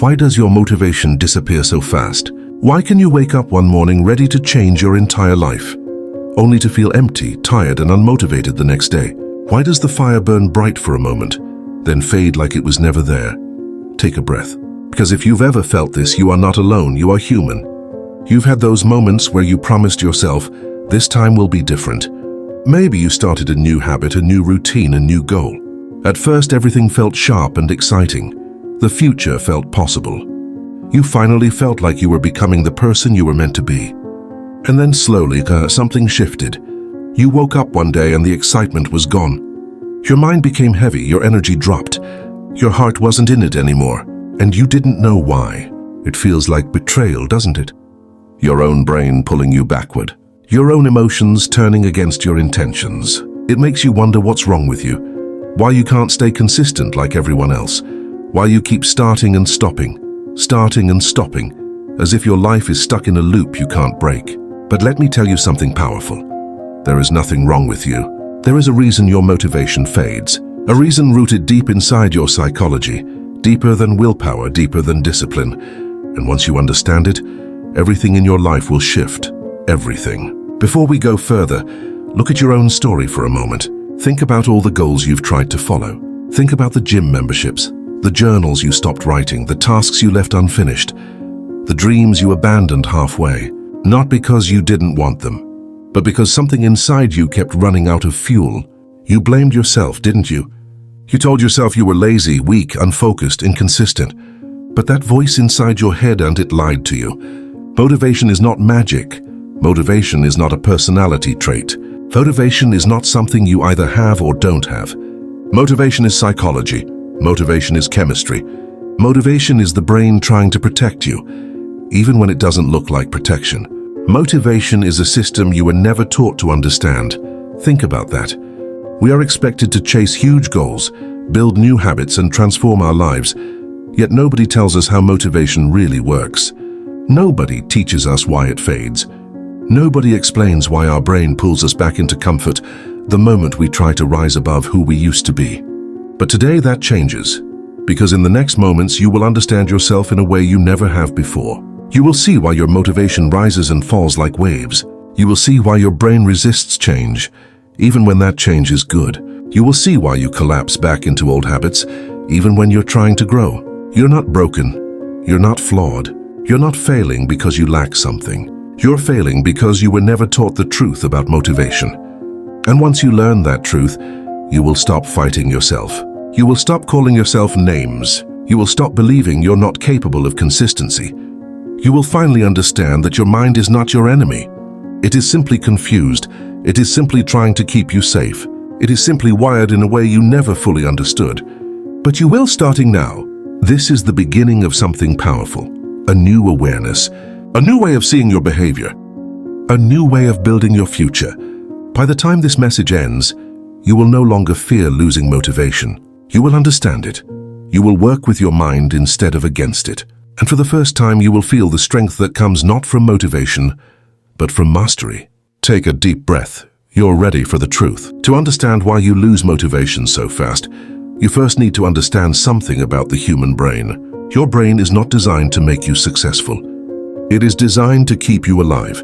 Why does your motivation disappear so fast? Why can you wake up one morning ready to change your entire life, only to feel empty, tired, and unmotivated the next day? Why does the fire burn bright for a moment, then fade like it was never there? Take a breath. Because if you've ever felt this, you are not alone, you are human. You've had those moments where you promised yourself, this time will be different. Maybe you started a new habit, a new routine, a new goal. At first, everything felt sharp and exciting. The future felt possible. You finally felt like you were becoming the person you were meant to be. And then slowly, something shifted. You woke up one day and the excitement was gone. Your mind became heavy, your energy dropped. Your heart wasn't in it anymore, and you didn't know why. It feels like betrayal, doesn't it? Your own brain pulling you backward. Your own emotions turning against your intentions. It makes you wonder what's wrong with you. Why you can't stay consistent like everyone else. Why you keep starting and stopping, as if your life is stuck in a loop you can't break. But let me tell you something powerful. There is nothing wrong with you. There is a reason your motivation fades. A reason rooted deep inside your psychology, deeper than willpower, deeper than discipline. And once you understand it, everything in your life will shift. Everything. Before we go further, look at your own story for a moment. Think about all the goals you've tried to follow. Think about the gym memberships, the journals you stopped writing, the tasks you left unfinished, the dreams you abandoned halfway, not because you didn't want them, but because something inside you kept running out of fuel. You blamed yourself, didn't you? You told yourself you were lazy, weak, unfocused, inconsistent. But that voice inside your head, and it lied to you. Motivation is not magic. Motivation is not a personality trait. Motivation is not something you either have or don't have. Motivation is psychology. Motivation is chemistry. Motivation is the brain trying to protect you, even when it doesn't look like protection. Motivation is a system you were never taught to understand. Think about that. We are expected to chase huge goals, build new habits, and transform our lives, yet nobody tells us how motivation really works. Nobody teaches us why it fades. Nobody explains why our brain pulls us back into comfort the moment we try to rise above who we used to be. But today that changes, because in the next moments you will understand yourself in a way you never have before. You will see why your motivation rises and falls like waves. You will see why your brain resists change, even when that change is good. You will see why you collapse back into old habits, even when you're trying to grow. You're not broken. You're not flawed. You're not failing because you lack something. You're failing because you were never taught the truth about motivation. And once you learn that truth, you will stop fighting yourself. You will stop calling yourself names. You will stop believing you're not capable of consistency. You will finally understand that your mind is not your enemy. It is simply confused. It is simply trying to keep you safe. It is simply wired in a way you never fully understood. But you will starting now. This is the beginning of something powerful. A new awareness. A new way of seeing your behavior. A new way of building your future. By the time this message ends, you will no longer fear losing motivation. You will understand it. You will work with your mind instead of against it. And for the first time, you will feel the strength that comes not from motivation, but from mastery. Take a deep breath. You're ready for the truth. To understand why you lose motivation so fast, you first need to understand something about the human brain. Your brain is not designed to make you successful. It is designed to keep you alive.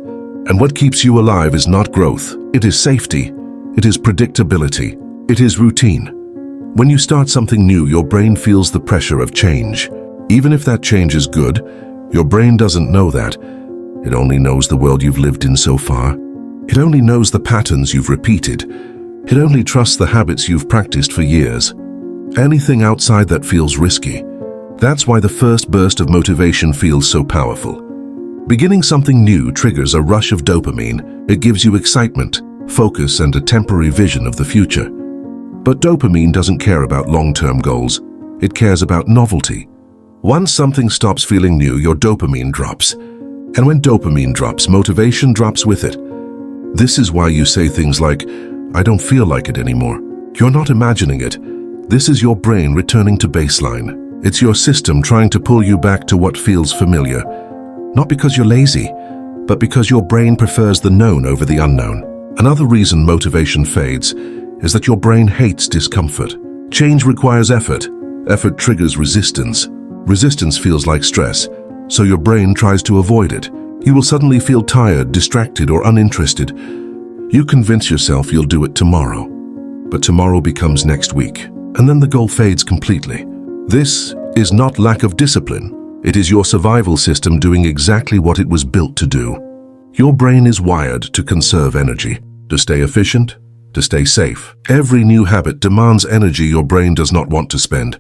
And what keeps you alive is not growth. It is safety. It is predictability. It is routine. When you start something new, your brain feels the pressure of change. Even if that change is good, your brain doesn't know that. It only knows the world you've lived in so far. It only knows the patterns you've repeated. It only trusts the habits you've practiced for years. Anything outside that feels risky. That's why the first burst of motivation feels so powerful. Beginning something new triggers a rush of dopamine. It gives you excitement, focus, and a temporary vision of the future. But dopamine doesn't care about long-term goals. It cares about novelty. Once something stops feeling new, your dopamine drops. And when dopamine drops, motivation drops with it. This is why you say things like, "I don't feel like it anymore." You're not imagining it. This is your brain returning to baseline. It's your system trying to pull you back to what feels familiar. Not because you're lazy, but because your brain prefers the known over the unknown. Another reason motivation fades is that your brain hates discomfort. Change requires effort. Effort triggers resistance. Resistance feels like stress, so your brain tries to avoid it. You will suddenly feel tired, distracted, or uninterested. You convince yourself you'll do it tomorrow. But tomorrow becomes next week, and then the goal fades completely. This is not lack of discipline. It is your survival system doing exactly what it was built to do. Your brain is wired to conserve energy, to stay efficient, to stay safe. Every new habit demands energy your brain does not want to spend.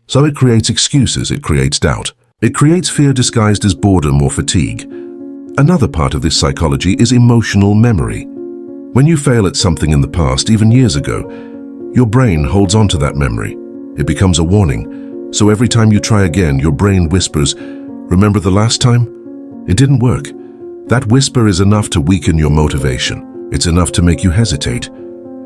So it creates excuses, it creates doubt. It creates fear disguised as boredom or fatigue. Another part of this psychology is emotional memory. When you fail at something in the past, even years ago, your brain holds on to that memory. It becomes a warning. So every time you try again, your brain whispers, "Remember the last time? It didn't work." That whisper is enough to weaken your motivation. It's enough to make you hesitate.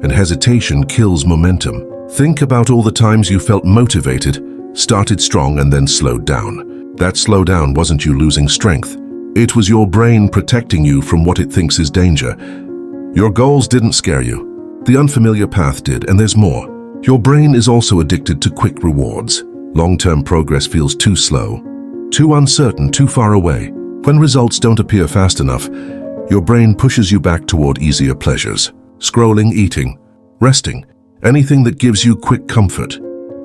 And hesitation kills momentum. Think about all the times you felt motivated, started strong, and then slowed down. That slowdown wasn't you losing strength. It was your brain protecting you from what it thinks is danger. Your goals didn't scare you. The unfamiliar path did, and there's more. Your brain is also addicted to quick rewards. Long-term progress feels too slow, too uncertain, too far away. When results don't appear fast enough, your brain pushes you back toward easier pleasures. Scrolling, eating, resting, anything that gives you quick comfort,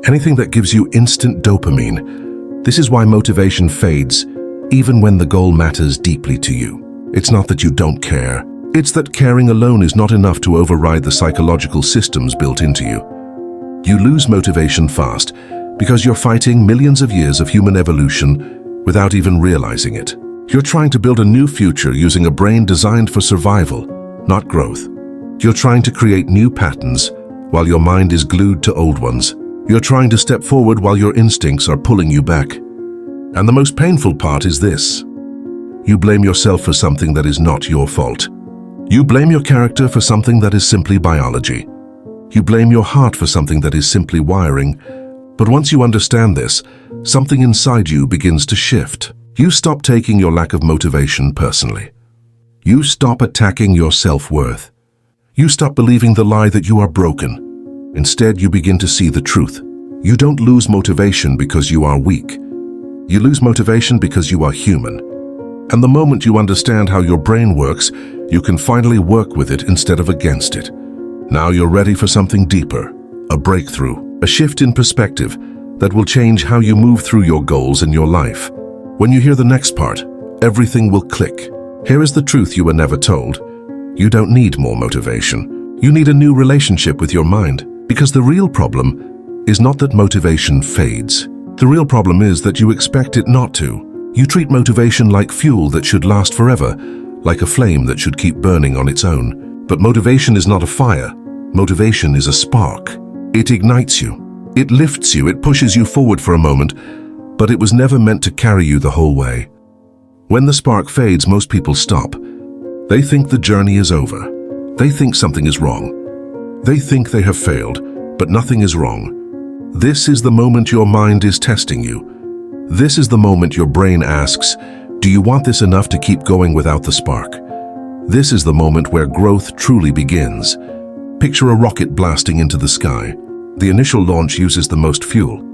anything that gives you instant dopamine. This is why motivation fades, even when the goal matters deeply to you. It's not that you don't care. It's that caring alone is not enough to override the psychological systems built into you. You lose motivation fast because you're fighting millions of years of human evolution without even realizing it. You're trying to build a new future using a brain designed for survival, not growth. You're trying to create new patterns while your mind is glued to old ones. You're trying to step forward while your instincts are pulling you back. And the most painful part is this. You blame yourself for something that is not your fault. You blame your character for something that is simply biology. You blame your heart for something that is simply wiring. But once you understand this, something inside you begins to shift. You stop taking your lack of motivation personally. You stop attacking your self-worth. You stop believing the lie that you are broken. Instead, you begin to see the truth. You don't lose motivation because you are weak. You lose motivation because you are human. And the moment you understand how your brain works, you can finally work with it instead of against it. Now you're ready for something deeper, a breakthrough, a shift in perspective that will change how you move through your goals and your life. When you hear the next part, everything will click. Here is the truth you were never told. You don't need more motivation. You need a new relationship with your mind, because the real problem is not that motivation fades. The real problem is that you expect it not to. You treat motivation like fuel that should last forever, like a flame that should keep burning on its own. But motivation is not a fire. Motivation is a spark. It ignites you. It lifts you. It pushes you forward for a moment, but it was never meant to carry you the whole way. When the spark fades, most people stop. They think the journey is over. They think something is wrong. They think they have failed, but nothing is wrong. This is the moment your mind is testing you. This is the moment your brain asks, do you want this enough to keep going without the spark? This is the moment where growth truly begins. Picture a rocket blasting into the sky. The initial launch uses the most fuel.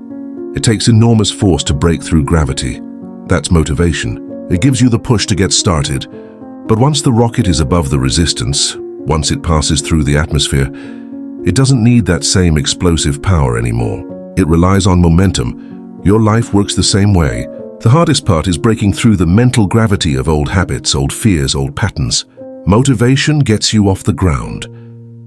It takes enormous force to break through gravity. That's motivation. It gives you the push to get started. But once the rocket is above the resistance, once it passes through the atmosphere, it doesn't need that same explosive power anymore. It relies on momentum. Your life works the same way. The hardest part is breaking through the mental gravity of old habits, old fears, old patterns. Motivation gets you off the ground,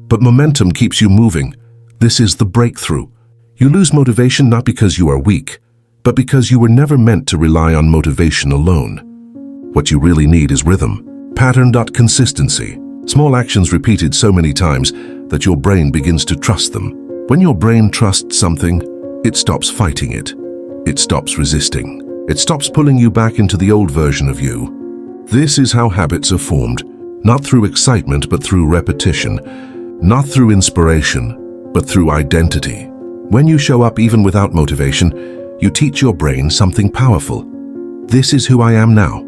but momentum keeps you moving. This is the breakthrough. You lose motivation not because you are weak, but because you were never meant to rely on motivation alone. What you really need is rhythm, pattern, consistency. Small actions repeated so many times that your brain begins to trust them. When your brain trusts something, it stops fighting it. It stops resisting. It stops pulling you back into the old version of you. This is how habits are formed, not through excitement, but through repetition, not through inspiration, but through identity. When you show up even without motivation, you teach your brain something powerful. This is who I am now.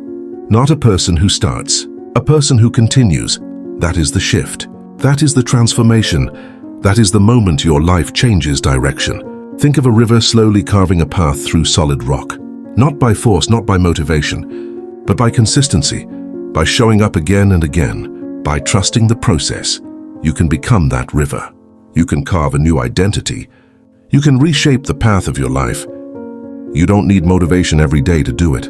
Not a person who starts, a person who continues. That is the shift. That is the transformation. That is the moment your life changes direction. Think of a river slowly carving a path through solid rock. Not by force, not by motivation, but by consistency, by showing up again and again, by trusting the process. You can become that river. You can carve a new identity. You can reshape the path of your life. You don't need motivation every day to do it.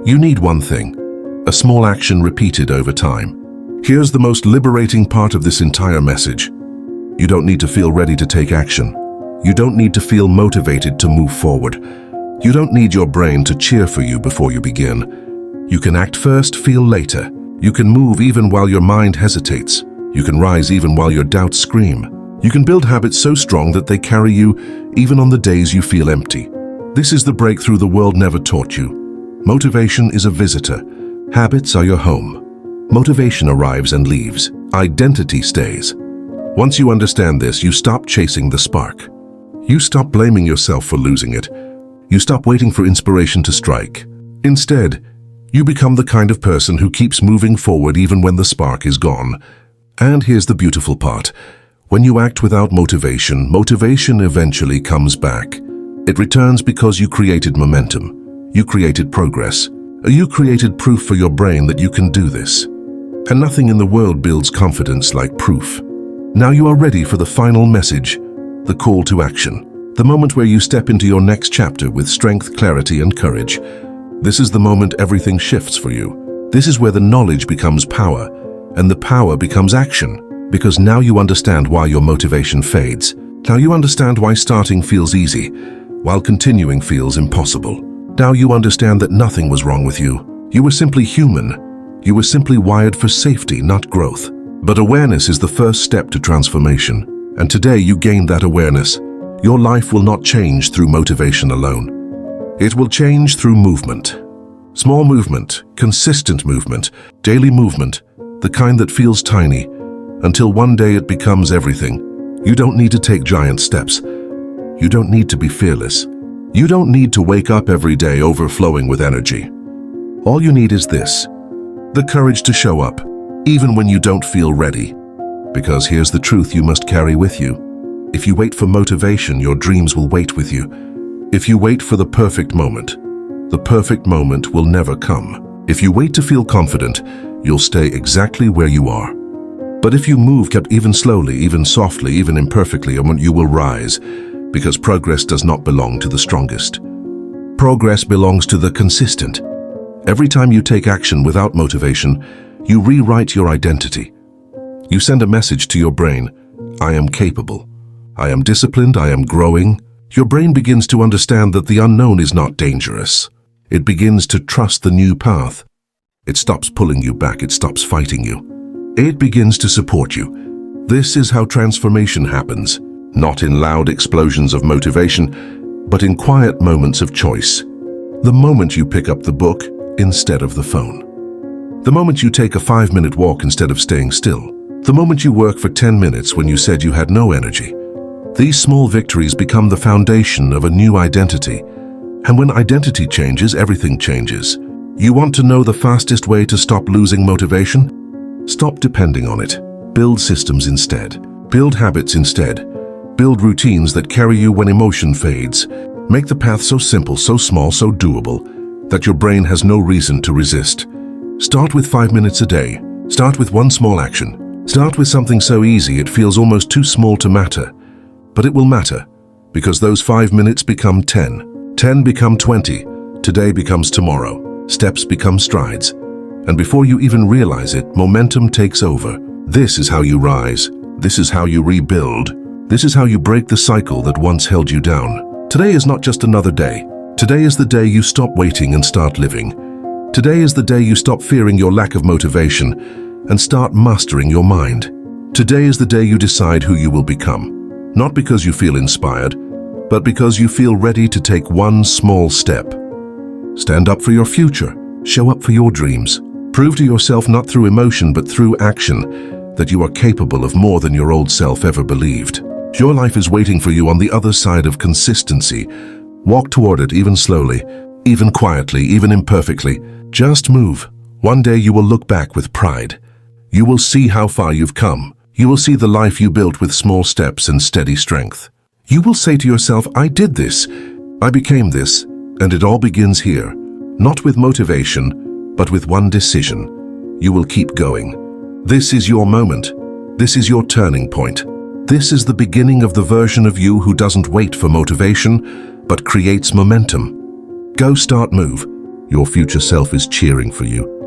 You need one thing, a small action repeated over time. Here's the most liberating part of this entire message. You don't need to feel ready to take action. You don't need to feel motivated to move forward. You don't need your brain to cheer for you before you begin. You can act first, feel later. You can move even while your mind hesitates. You can rise even while your doubts scream. You can build habits so strong that they carry you even on the days you feel empty. This is the breakthrough the world never taught you. Motivation is a visitor. Habits are your home. Motivation arrives and leaves. Identity stays. Once you understand this, you stop chasing the spark. You stop blaming yourself for losing it. You stop waiting for inspiration to strike. Instead, you become the kind of person who keeps moving forward even when the spark is gone. And here's the beautiful part. When you act without motivation, motivation eventually comes back. It returns because you created momentum. You created progress. You created proof for your brain that you can do this. And nothing in the world builds confidence like proof. Now you are ready for the final message, the call to action. The moment where you step into your next chapter with strength, clarity, and courage. This is the moment everything shifts for you. This is where the knowledge becomes power, and the power becomes action. Because now you understand why your motivation fades. Now you understand why starting feels easy, while continuing feels impossible. Now you understand that nothing was wrong with you. You were simply human. You were simply wired for safety, not growth. But awareness is the first step to transformation. And today you gain that awareness. Your life will not change through motivation alone. It will change through movement. Small movement, consistent movement, daily movement, the kind that feels tiny, until one day it becomes everything. You don't need to take giant steps. You don't need to be fearless. You don't need to wake up every day overflowing with energy. All you need is this, the courage to show up, even when you don't feel ready. Because here's the truth you must carry with you. If you wait for motivation, your dreams will wait with you. If you wait for the perfect moment will never come. If you wait to feel confident, you'll stay exactly where you are. But if you move, kept even slowly, even softly, even imperfectly, you will rise, because progress does not belong to the strongest. Progress belongs to the consistent. Every time you take action without motivation, you rewrite your identity. You send a message to your brain, I am capable. I am disciplined, I am growing. Your brain begins to understand that the unknown is not dangerous. It begins to trust the new path. It stops pulling you back, it stops fighting you. It begins to support you. This is how transformation happens, not in loud explosions of motivation, but in quiet moments of choice. The moment you pick up the book instead of the phone. The moment you take a 5-minute walk instead of staying still. The moment you work for 10 minutes when you said you had no energy. These small victories become the foundation of a new identity. And when identity changes, everything changes. You want to know the fastest way to stop losing motivation? Stop depending on it. Build systems instead. Build habits instead. Build routines that carry you when emotion fades. Make the path so simple, so small, so doable, that your brain has no reason to resist. Start with 5 minutes a day. Start with one small action. Start with something so easy it feels almost too small to matter. But it will matter, because those 5 minutes become 10. 10 become 20. Today becomes tomorrow. Steps become strides. And before you even realize it, momentum takes over. This is how you rise. This is how you rebuild. This is how you break the cycle that once held you down. Today is not just another day. Today is the day you stop waiting and start living. Today is the day you stop fearing your lack of motivation and start mastering your mind. Today is the day you decide who you will become. Not because you feel inspired, but because you feel ready to take one small step. Stand up for your future. Show up for your dreams. Prove to yourself not through emotion but through action that you are capable of more than your old self ever believed. Your life is waiting for you on the other side of consistency. Walk toward it even slowly, even quietly, even imperfectly. Just move. One day you will look back with pride. You will see how far you've come. You will see the life you built with small steps and steady strength. You will say to yourself, I did this, I became this, and it all begins here. Not with motivation, but with one decision. You will keep going. This is your moment. This is your turning point. This is the beginning of the version of you who doesn't wait for motivation, but creates momentum. Go start move. Your future self is cheering for you.